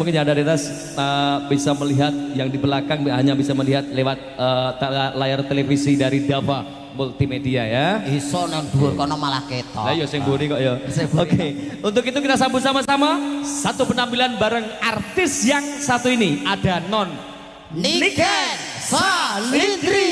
mungkin yang ada di atas bisa melihat, yang di belakang hanya bisa melihat lewat layar televisi dari Dava Multimedia ya. Iso nang dhuwur kono malah ketok. Lah ya sing mburi kok ya. Oke, untuk itu kita sambut sama-sama satu penampilan bareng artis yang satu ini, ada Non Niken Salindri.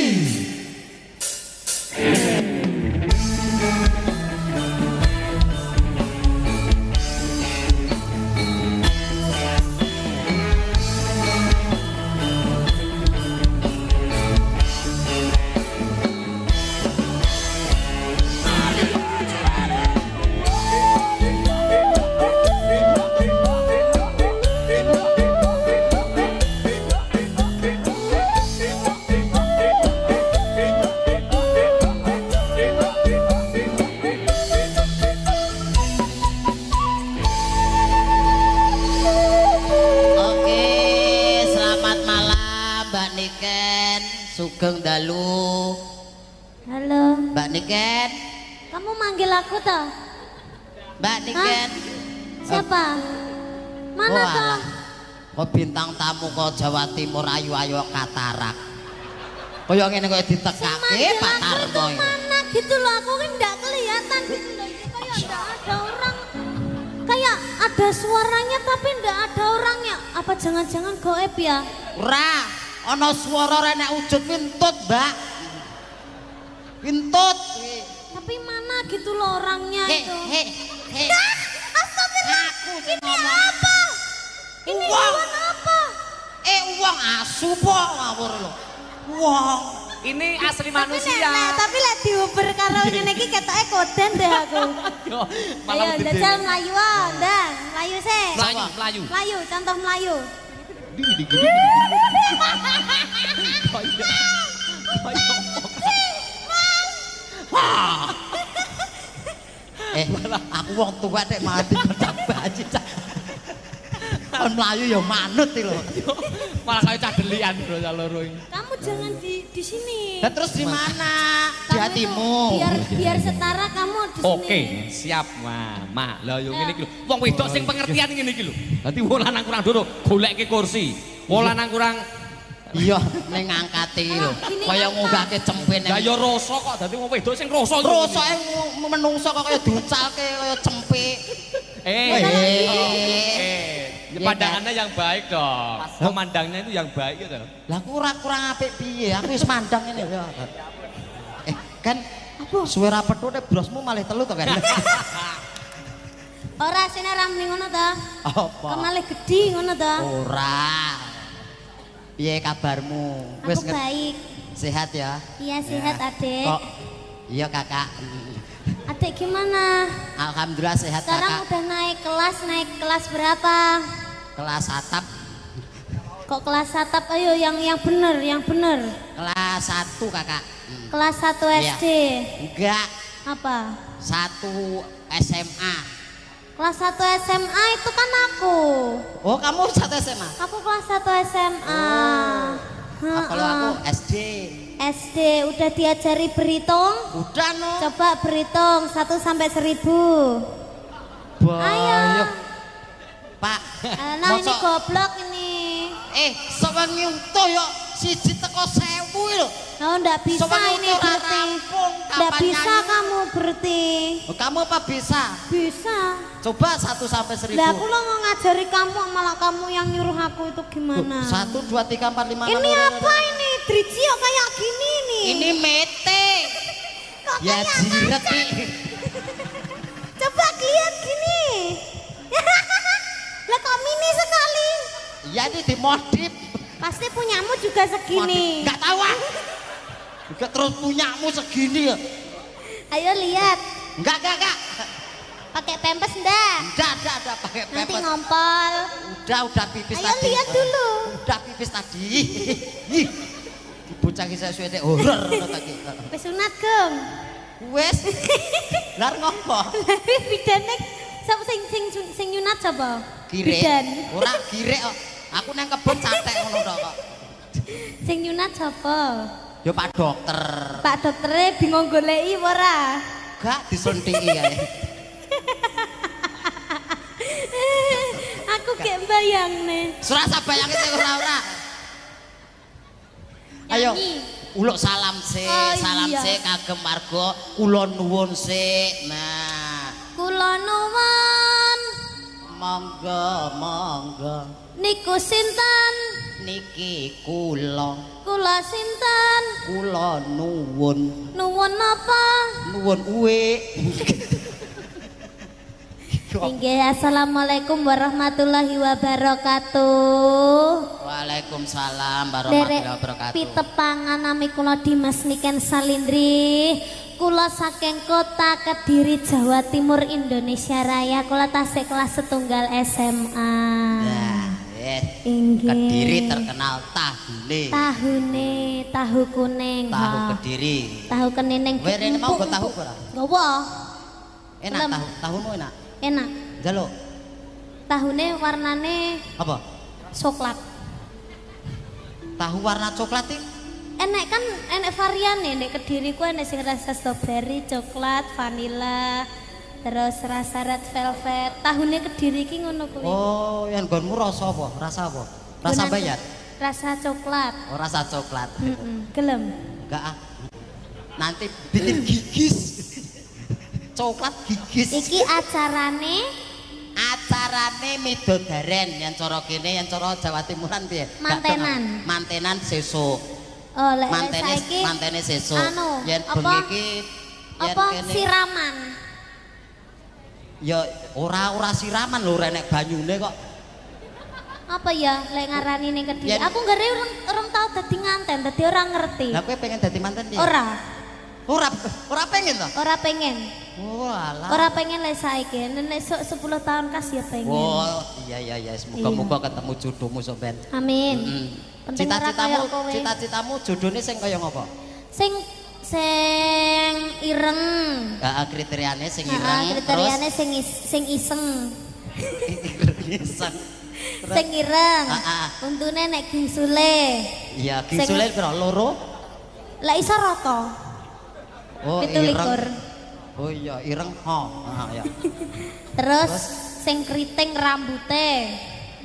Sugeng dalu. Halo. Mbak Niken. Kamu manggil aku toh? Mbak Niken. Siapa? Mana toh? Kok bintang tamu kok Jawa Timur ayu-ayu katarak. Kaya ngene kok ditekake Pak Tarno. Mana gitu loh, aku kan enggak kelihatan gitu loh. Ini kayak enggak ada orang. Kayak ada suaranya tapi enggak ada orangnya. Apa jangan-jangan goib ya? Ora. Ana swara renek wujud wintut, Mbak. Wintut. Tapi mana gitu loh orangnya itu. Astagfirullah. Aku ini ngomong. Apa? Ini uang apa? Uang asu po ngawur lho. Uang. Ini asli manusia. Tapi lek diuber karo ngene iki ketoke koden deh aku. Ayo jajal mlayu ndang, mlayu sih. Melayu. Melayu, contoh melayu. Aku wong tua nek mati pedak baji cak. Kon mlayu ya manut iki lho. Malah kaya cadelian bro loro iki. Kamu jangan di sini. Lah terus di mana? Di hatimu. Biar setara kamu di sini. Oke, siap, Mama. Lah yo ngene iki lho. Wong wedok sing pengertian ngene iki lho. Dadi wong lanang kurang doro goleke kursi. Wong lanang kurang iya ning ngangkati lho. Kaya ngugake cempe ning. Lah yo rasa kok dadi wong wedok sing rasa. Rasake menungso kok kaya diucalke kaya cempe. Pandangannya yang baik dong. Memandangnya itu yang baik gitu. Lah kurang apik piye? Aku wis mandang ngene ya. Kan apa suwe ra pethu nek brosmu malih telu to kan. Ora sine ra muni ngono to. Apa? Kemalih gedhi ngono to. Ora. Piye kabarmu? Aku baik. Sehat ya? Iya sehat Adik. Kok iya Kakak. Adik gimana? Alhamdulillah sehat sekarang Kakak. Udah naik kelas berapa? Kelas atap. Kok kelas atap? Ayo yang bener. Kelas 1 Kakak. Kelas 1 SD. Enggak. Apa? 1 SMA. Kelas 1 SMA itu kan aku. Oh kamu 1 SMA? Aku kelas 1 SMA. Kalau aku SD. SD udah diajari berhitung? Udah no. Coba berhitung 1 sampai 1000. Ayo. Pak. Nah ini goblok ini. Sok nyuntuh yo siji teko 1000 lho. Oh enggak bisa ini berarti. Enggak bisa kamu berarti. Oh, kamu apa bisa? Bisa. Coba 1 sampai 1000. Lah aku lo ngajari kamu malah kamu yang nyuruh aku itu gimana? 1 2 3 4 5 6. Ini apa ini? Driji kayak gini nih. Ini mete. Ya jiret nih. Coba lihat gini. Lah kok mini sekali? Ya ini dimodif. Pasti punyamu juga segini. Enggak tahu ah. Juga terus punyamu segini ya. Ayo lihat. Enggak. Pakai pempes enggak? Enggak pakai pempes. Nanti ngompol. Udah pipis Ayo tadi. Ayo lihat dulu. Udah pipis tadi. Bocah ki saya suwe horor ngono ta ki. Wis sunat, Gong. Wis. Lar ngopo? Bidane sapa sing nyunat sapa? Kirek. Bidan. Ora kirek kok. Aku nang kebon catek ngono tok kok. Sing nyunat sapa? Ya Pak Dokter. Pak doktere bingung goleki ora? Gak disunthiki kae. Aku gek bayangne. Surasa bayange sing ora. Ayo. Uluk salam sik, Oh, salam iya. sik kagem warga kula nuwun sik. Nah, Kula nuwun monggo niku sinten? niki kula Sinten? kula nuwun Nuwun apa? nuwun uwik. Inggih, assalamualaikum warahmatullahi wabarakatuh. Waalaikumsalam Derek warahmatullahi wabarakatuh. pitepangan nami kula Dimas Niken Salindri. Kula saking kota Kediri, Jawa Timur, Indonesia Raya. Kula tasik kelas setunggal SMA. Nah, Inggih. Kediri terkenal tahune. Tahu kuning. Tahu ha. Kediri. Tahu kenineng. Kowe rene mau go tahu ora? Gowo. Enak Belum. tahumu enak. Enak. Jaluk. Tahune warnane Apa? coklat. Tahu warna coklat iki? Enek kan enek variane nek Kediri ku enek sing rasa strawberry, coklat, vanila, terus rasa red velvet. Tahune Kediri iki ngono kuwi. Oh, yang gonmu rasa apa? Rasa apa? Rasa Gunan- bayar? Rasa coklat. Oh, rasa coklat. Gelem. Enggak ah. Nanti bikin gigis. Coklat gigis. Iki acarane midodaren yang cara kene, yang cara Jawa Timuran piye? Gak Mantenan. kenal. Mantenan sesuk. oh lek Mantene saiki mantene sesuk. anu, Yen apa? bengi iki yen apa kene siraman. ya ora siraman lho renek banyune kok. Apa ya lek ngarani ning Kediri? Yen- Aku gare urung tau dadi nganten, dadi ora ngerti. Lah kowe pengen dadi manten piye? Ora, Ora pengen to? ora pengen. Oh alah. Ora pengen lek saiki, nek sok 10 tahun kas ya pengen. Oh, iya, semoga ketemu jodohmu sampean. Amin. Mm. Penting ora kaya kowe. Cita-citamu jodohne sing kaya ngopo? Sing ireng. Heeh, kriteriane sing Heeh, ireng. kriteriane sing iseng. Iseng. Sing ireng. Heeh. Untune nek gingsule. Iya, Sing- gingsule pira? Loro? Lek iso rata. Oh, 17. ireng. Oh iya, ireng. Ya. Terus sing kriting rambute.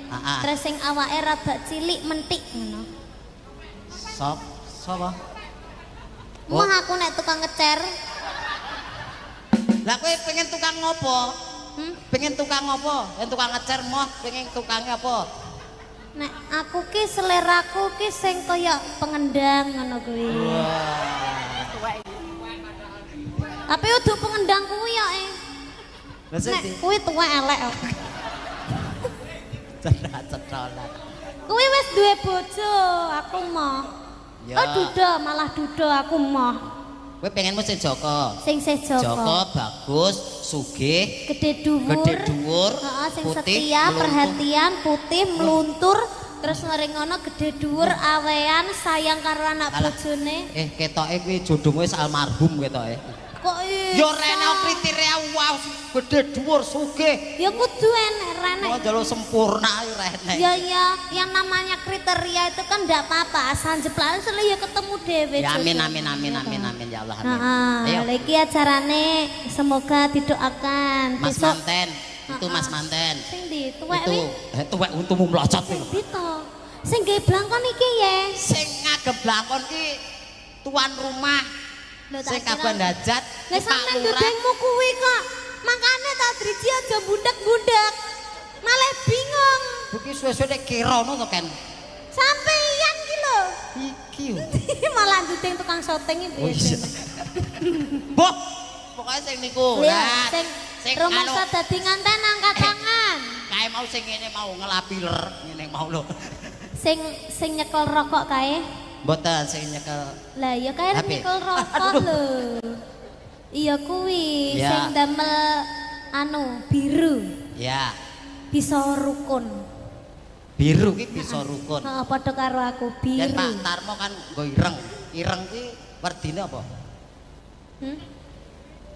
Heeh. Terus sing awake rada cilik mentik ngono. Sapa? Oh. Mah aku nek tukang ngecer. Lah kowe pengen tukang ngopo? Hmm? Pengen tukang ngopo? Yen tukang ngecer moh pengen tukangnya apa? Nek aku ki seleraku ki sing kaya pengendang ngono kuwi. Tapi udah pengendang kuwi ya Lah Nek sing kuwi tuwek elek kok. cedak-cedolan. Kuwi wis duwe bojo, aku mah. Ya. Oh duda, malah duda aku mah. Kowe pengenmu sing Joko. Sing Joko Joko. bagus, sugih, Gede dhuwur. gede dhuwur, Heeh, sing putih, setia, meluntur. perhatian, putih, meluntur, terus ngering ngono gede dhuwur, awean, sayang karo anak Alah. bojone. Ketoke kuwi jodohmu wis almarhum ketoke. Kok iso? Yo rene kriteria wow, gede dhuwur, sugih. Ya kudu enek rene. Oh jalur sempurna ae rene. Ya yang namanya kriteria itu kan ndak apa-apa, asal jeplan sele ya ketemu dhewe. Ya amin jodoh. amin amin Iya amin toh. amin ya Allah amin. Heeh, Ayo lagi acarane semoga didoakan. Mas Besok Manten, itu Mas Manten. sing di tuwek Itu wi. tuwek untumu mlocot Sing kuwi. di to. Sing gawe blangkon iki ya. Sing ngagem blangkon ki tuan rumah Lho, sing tak kira- kaban dajat Lah sampean dudengmu kuwi kok. Makane tak driji aja bundak-bundak. Malah bingung. Iki suwe-suwe nek kirono to Ken. Sampeyan ki lho. Iki yo. Malah dudeng tukang syuting iki. Oh iya. Boh, pokoknya sing niku. Lihat, Nah, sing rumangsa dadi nganten angkat tangan. kae mau sing ngene mau ngelapiler ngene mau lho. Sing nyekel rokok kae. Mboten sing nyekel. Lah ya kae Apa? nyekel rokok lho. Iya kuwi Ya. sing damel anu biru Ya, bisa rukun. biru ki bisa rukun. Heeh, padha karo aku Dan biru. Pak Tarmo kan nggo ireng. Ireng ki werdine apa? Hmm?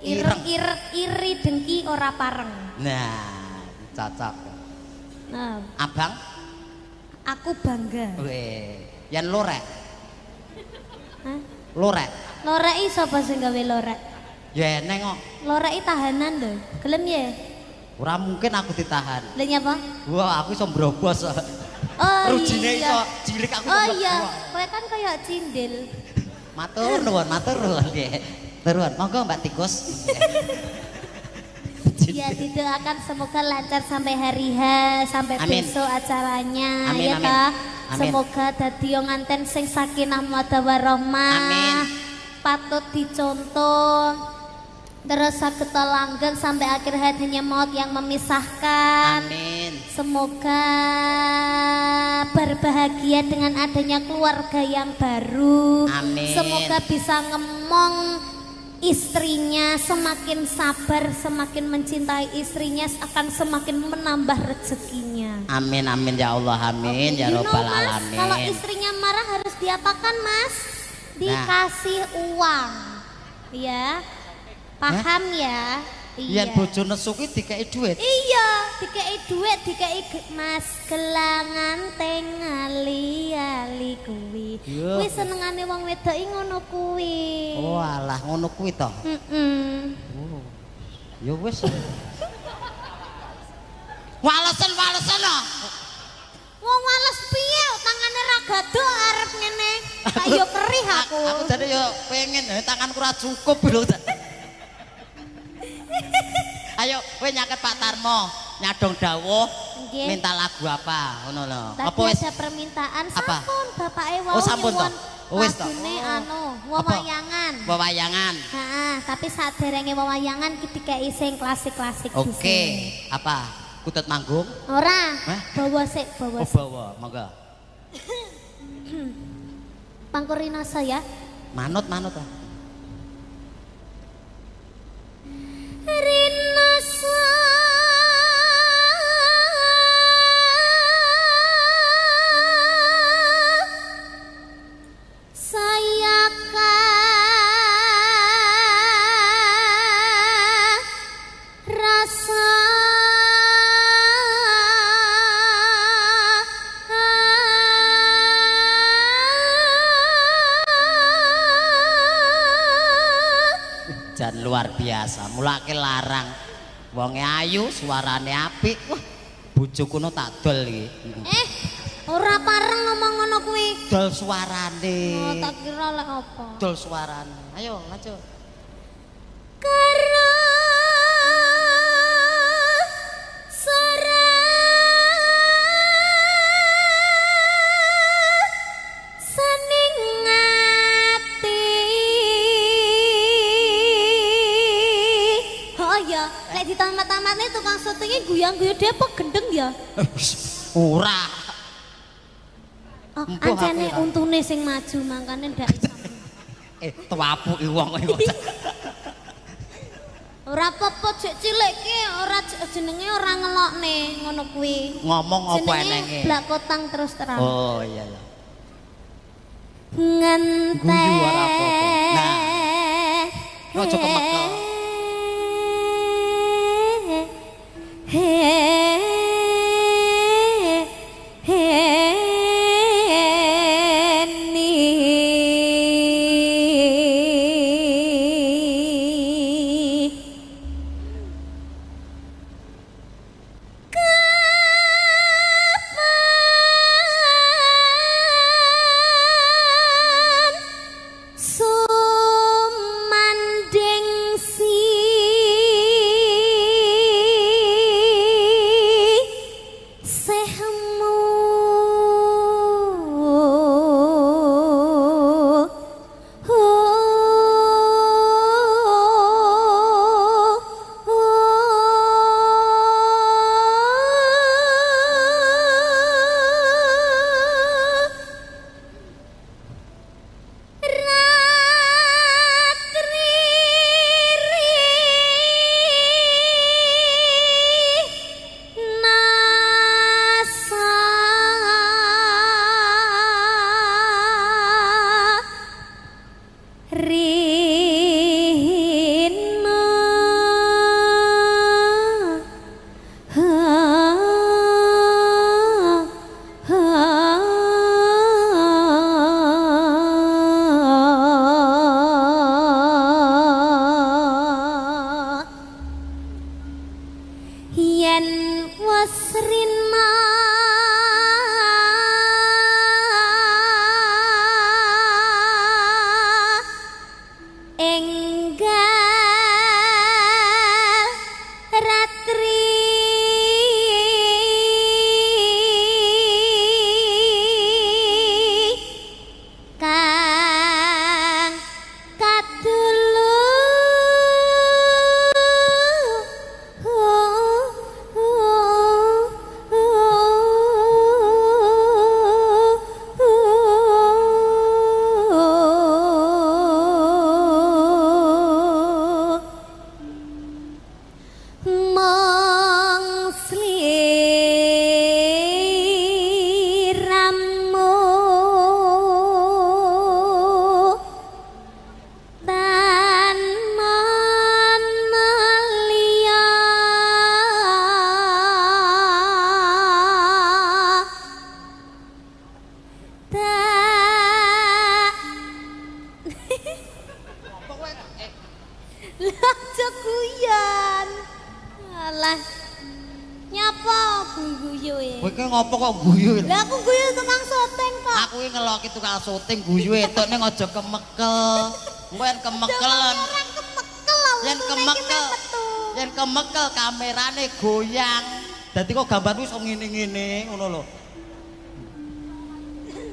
Ireng. Iri dengki ora pareng. Nah, cocok. Nah, Abang, aku bangga. weh, yen lorek. Hah? Lorek. Loreki sapa sing gawe lorek? Ya eneng kok. Loreki tahanan lho. Gelem ya? Ora mungkin aku ditahan. Lha nyapa? Wah, aku iso mbrobos. Oh Rujine iya. iso cilik aku. Oh iya, kowe kan kayak cindil. Matur nuwun nggih. Turun, monggo Mbak Tikus. Ya didoakan semoga lancar sampai hari H, sampai Amin. besok acaranya Amin, ya amin. Kak. Amin. Semoga dadi yo nganten sing sakinah mawaddah warahmah. Amin. Patut dicontoh. Terus saged langgeng sampai akhir hayatnya maut yang memisahkan. Amin. Semoga berbahagia dengan adanya keluarga yang baru. Amin. Semoga bisa ngemong istrinya, semakin sabar, semakin mencintai istrinya akan semakin menambah rezekinya. Amin amin ya Allah amin ya robbal Mas, alamin. kalau istrinya marah harus diapakan Mas? Dikasih uang. Ya. Paham ya? Iya. Yen bojo nesu ki dikei dhuwit. Iya, dikei duit, dikei Mas gelangan tengali ali kuwi. Iya. Kuwi senengane wong wedok iki ngono kuwi. Oh alah ngono kuwi to. Oh. Ya wis. Walesen ah. Wong wales piye tangane ra gaduh arep ngene. Ayo kerih aku. Aku jane yo pengen tanganku ora cukup lho. Ayo kowe nyaket Pak Tarmo, nyadong dawuh. Nggih. Minta lagu apa? Ngono lho. Tadi ada permintaan Apa? sampun bapake wau Oh, sampun toh? Oh, wis toh? lagune Oh. anu wewayangan. Wewayangan. Heeh, tapi saderenge wewayangan ki dikeki sing klasik-klasik Oke, dhisik. apa? Kutut manggung? Ora, Hah? bawa sik, bawa Oh, sik. bawa, monggo. Pangkurina saya. Manut ah. Rinasa saya rasa Jan luar biasa, mulake larang. Wonge ayu, suarane apik. Wah, bojoku no tak dol iki. ora pareng ngomong ngono kuwi. Dol suarane. Oh, tak kira lek apa. Dol suarane. Ayo, maju. Karo sening ati. Oh iya, lek ditamat-tamatne tukang syutinge guyang-guyu Depok gendeng ya. Ora. Oh, Empuh ancene aku ya. untune sing maju mangkane ndak iso. Tuapuki wong iku. Ora apa-apa jek cilik ki ora jenenge ora ngelokne ngono kuwi. Ngomong apa Jenenge enenge? blak kotang terus terang. Oh iya ya. Ngenteni Guyu ora apa-apa. Nah. Ojo kemekel. Sumanding Lah aja guyon. Alah. Nyapa guyu e? Kowe ki ngopo kok guyu? Lah aku guyu tukang syuting kok. Aku ki ngeloki tukang syuting guyu etuk ning aja kemekel. Engko yen kemekelen. Yen kemekel. Yen kemekel kamerane goyang. Dadi kok gambarku iso ngene-ngene ngono lho.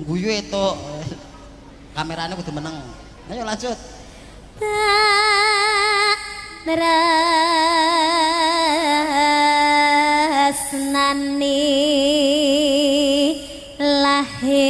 Guyu etuk. Kamerane kudu meneng. Ayo lanjut. Tresnani lahir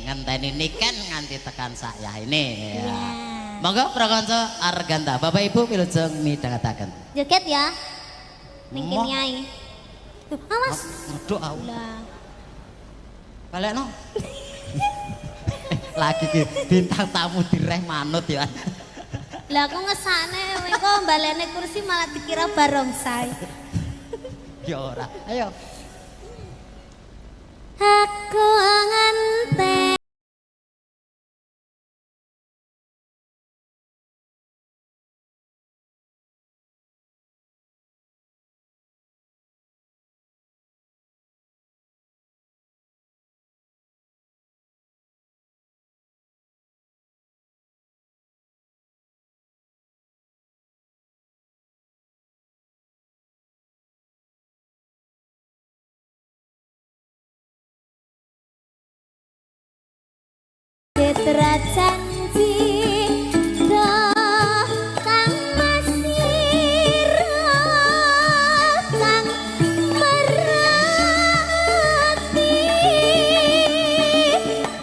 ngenteni niken nganti tekan saya ini ya. Monggo prakanca Arganta Bapak Ibu wilujeng midhangetaken. Joget ya. Ning kene ae. Awas. Medhok aku. Lah. Balekno. Lagi ki bintang tamu direh manut ya. Lah aku ngesakne engko balene kursi malah dikira barongsai. Ya ora. Ayo. Aku ngante Citra janji doh kang masira kang merati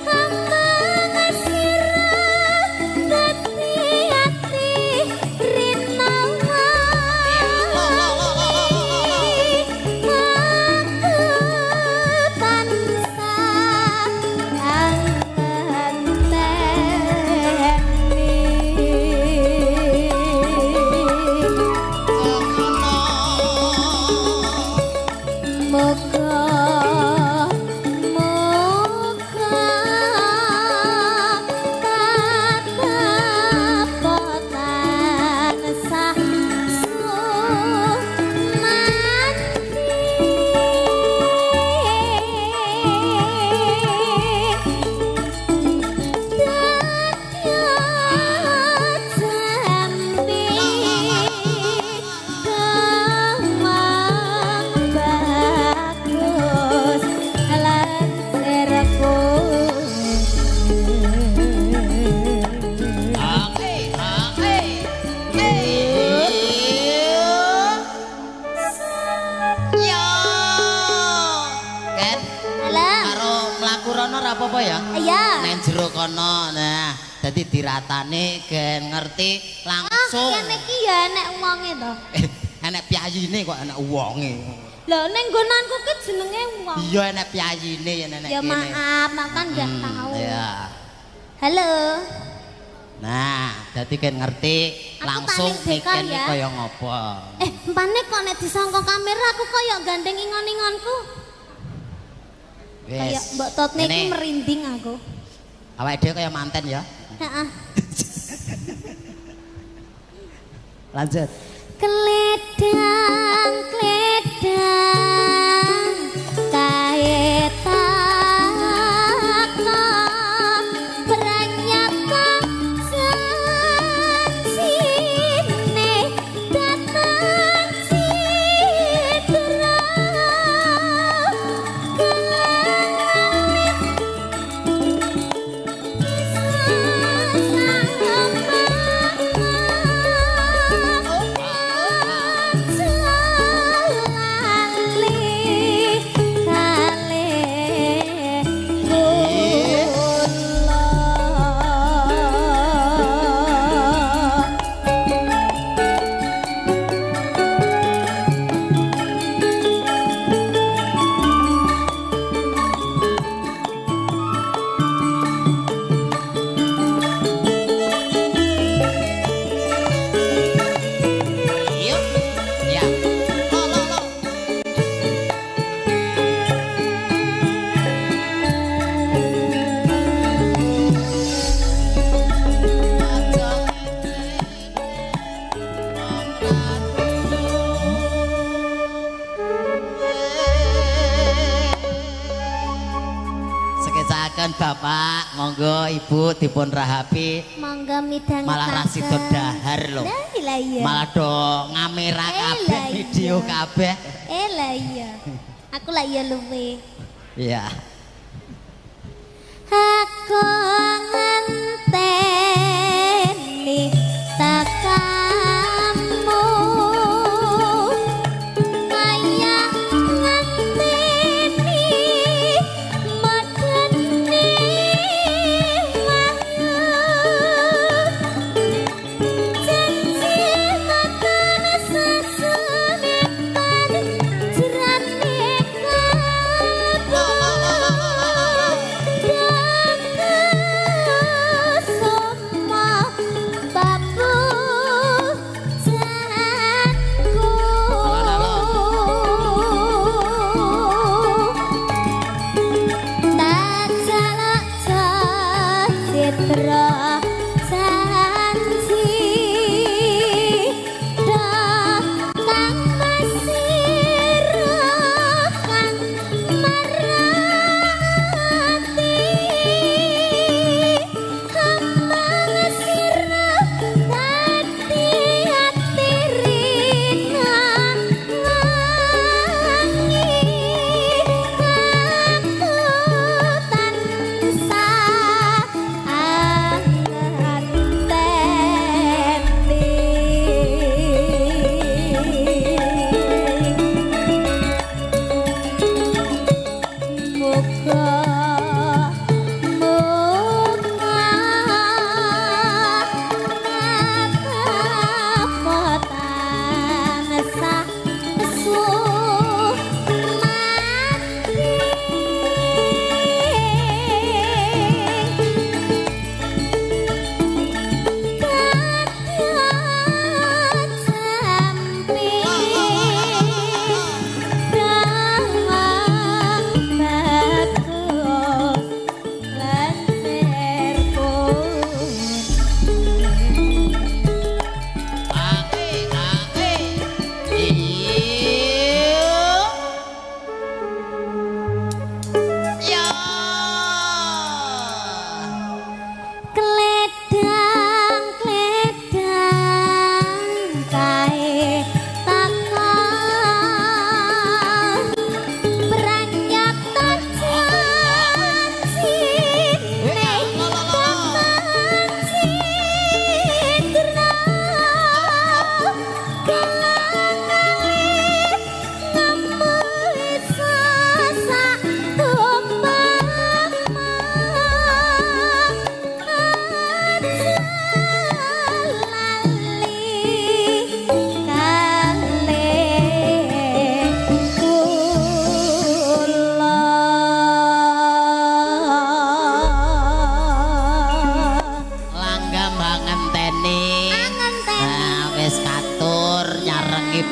kang mengasira dadi ati rinawa aku tansah apa ya? Iya. Neng jero kono. Nah, dadi diratane gen ngerti langsung. Ah, kene iki ya enek wonge to. Enek piyayine kok enek wonge. Lah ning nggonanku ki jenenge wong. Iya enek piyayine ya enek ya kene. maaf, makan enggak tahu. Iya. Halo. Nah, dadi kan ngerti Aku langsung taning bekal mikir ya. kaya ngopo. Mpane kok nek disangka kamera aku kaya gandeng ingon-ingonku. Kayak Mbak Totne iki merinding aku. Awake dhewe kaya manten ya. Heeh. Lanjut. Kledang kledang kae tako pranyata janjine datang citra Mboten Bapak, monggo Ibu dipun rahapi. Monggo midhangetaken. Malah rasido dahar lho. Lah iya. Malah do ngamera kabeh, lah iya. video kabeh. Lah iya. Aku lah iya luwe. Iya. Aku ngenteni takamu kaya ngenteni medeni wanyu janji tekan sesunipan jerane kalbu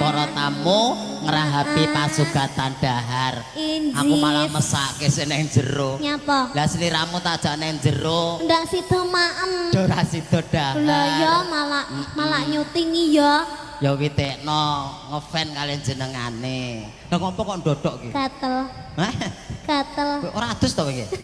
para tamu ngerahapi pasugatan dahar. Injis. Aku malah mesake sing nang jero. Nyapa? Lah sliramu tak jak nang jero. Ndak sida maem. Ora sida dahar. Lah ya malah nyutingi ya. Ya witekno ngefan kalian jenengane. Lah ngopo kok ndodok iki? Gatel. Hah? Gatel. Ora adus to iki?